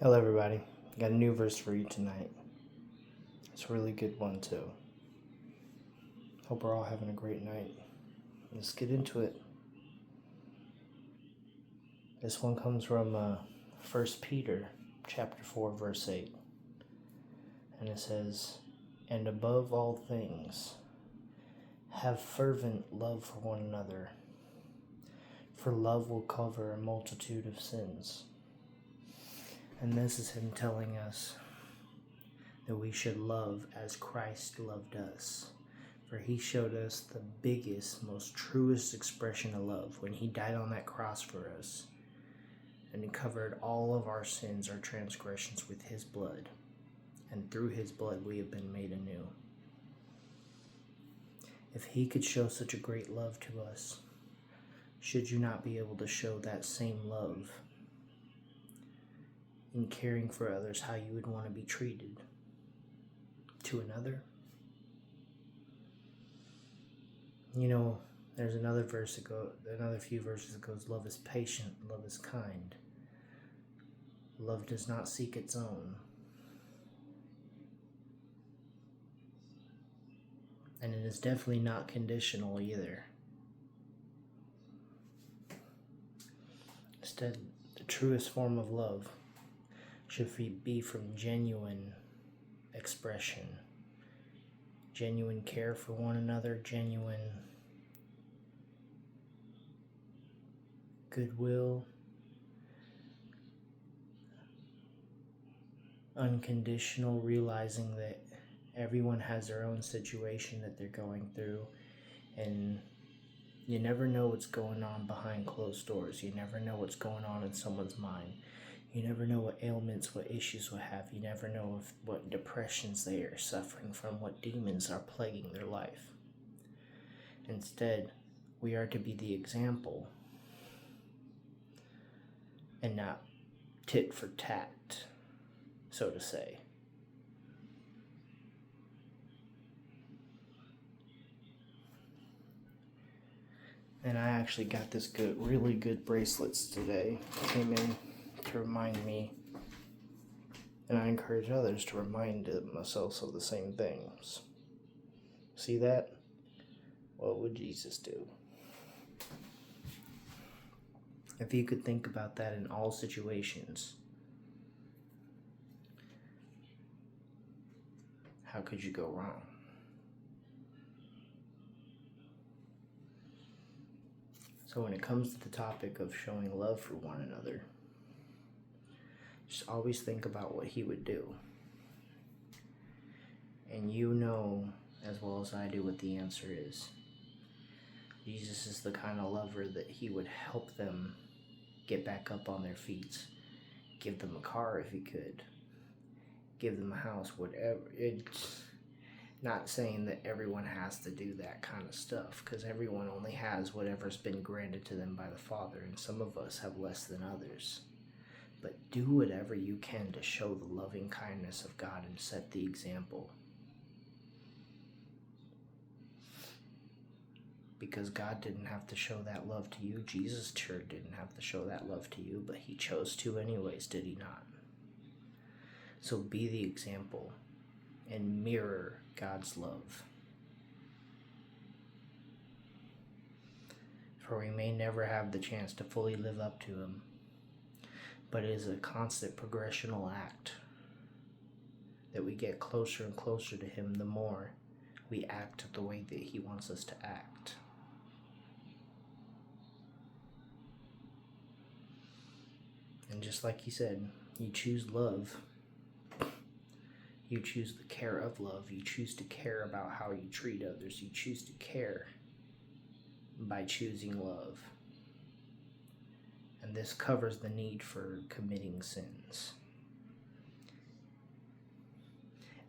Hello, everybody. Got a new verse for you tonight. It's a really good one, too. Hope we're all having a great night. Let's get into it. This one comes from 1 Peter chapter 4, verse 8. And it says, "And above all things, have fervent love for one another, for love will cover a multitude of sins." And this is him telling us that we should love as Christ loved us. For he showed us the biggest, most truest expression of love when he died on that cross for us. And he covered all of our sins, our transgressions with his blood. And through his blood we have been made anew. If he could show such a great love to us, should you not be able to show that same love in caring for others how you would want to be treated to another? You know, there's another few verses that goes, love is patient, love is kind. Love does not seek its own. And it is definitely not conditional either. Instead, the truest form of love should be from genuine expression, genuine care for one another, genuine goodwill, unconditional realizing that everyone has their own situation that they're going through, and you never know what's going on behind closed doors. You never know what's going on in someone's mind. You never know what ailments, what issues will have. You never know what depressions they are suffering from, what demons are plaguing their life. Instead, we are to be the example and not tit for tat, so to say. And I actually got this really good bracelets today. Came in to remind me, and I encourage others to remind themselves of the same things. See that? What would Jesus do? If you could think about that in all situations, how could you go wrong? So when it comes to the topic of showing love for one another, just always think about what he would do. And you know as well as I do what the answer is. Jesus is the kind of lover that he would help them get back up on their feet. Give them a car if he could. Give them a house, whatever. It's not saying that everyone has to do that kind of stuff, because everyone only has whatever's been granted to them by the Father, and some of us have less than others. But do whatever you can to show the loving kindness of God and set the example. Because God didn't have to show that love to you. Jesus sure didn't have to show that love to you, but he chose to anyways, did he not? So be the example and mirror God's love. For we may never have the chance to fully live up to him, but it is a constant progressional act that we get closer and closer to him the more we act the way that he wants us to act. And just like he said, you choose love. You choose the care of love. You choose to care about how you treat others. You choose to care by choosing love. And this covers the need for committing sins.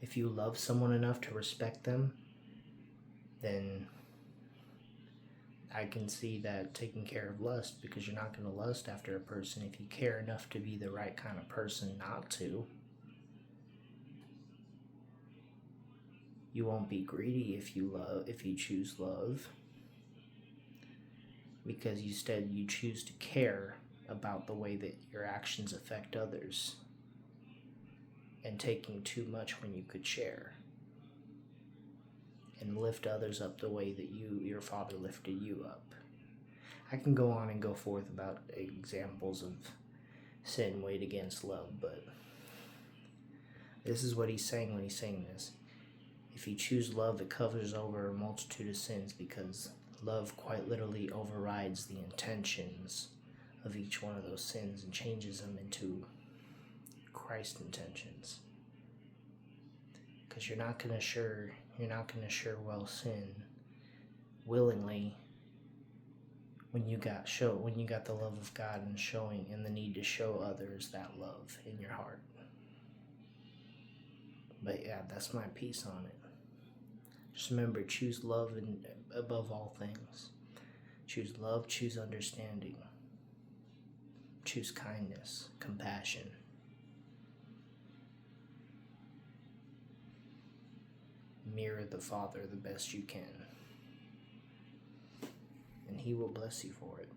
If you love someone enough to respect them, then I can see that taking care of lust, because you're not going to lust after a person if you care enough to be the right kind of person not to. You won't be greedy if you choose love, because instead you choose to care about the way that your actions affect others. and taking too much when you could share and lift others up the way that your Father lifted you up. I can go on and go forth about examples of sin weighed against love, but this is what he's saying when he's saying this. If you choose love, it covers over a multitude of sins, because love quite literally overrides the intentions of each one of those sins and changes them into Christ intentions. Because you're not gonna sure well sin willingly when you got the love of God and showing and the need to show others that love in your heart. But yeah, that's my piece on it. Just remember, choose love above all things. Choose love, choose understanding. Choose kindness, compassion. Mirror the Father the best you can. And He will bless you for it.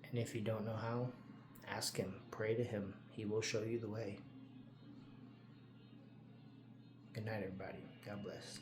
And if you don't know how, ask Him, pray to Him. He will show you the way. Good night, everybody. God bless.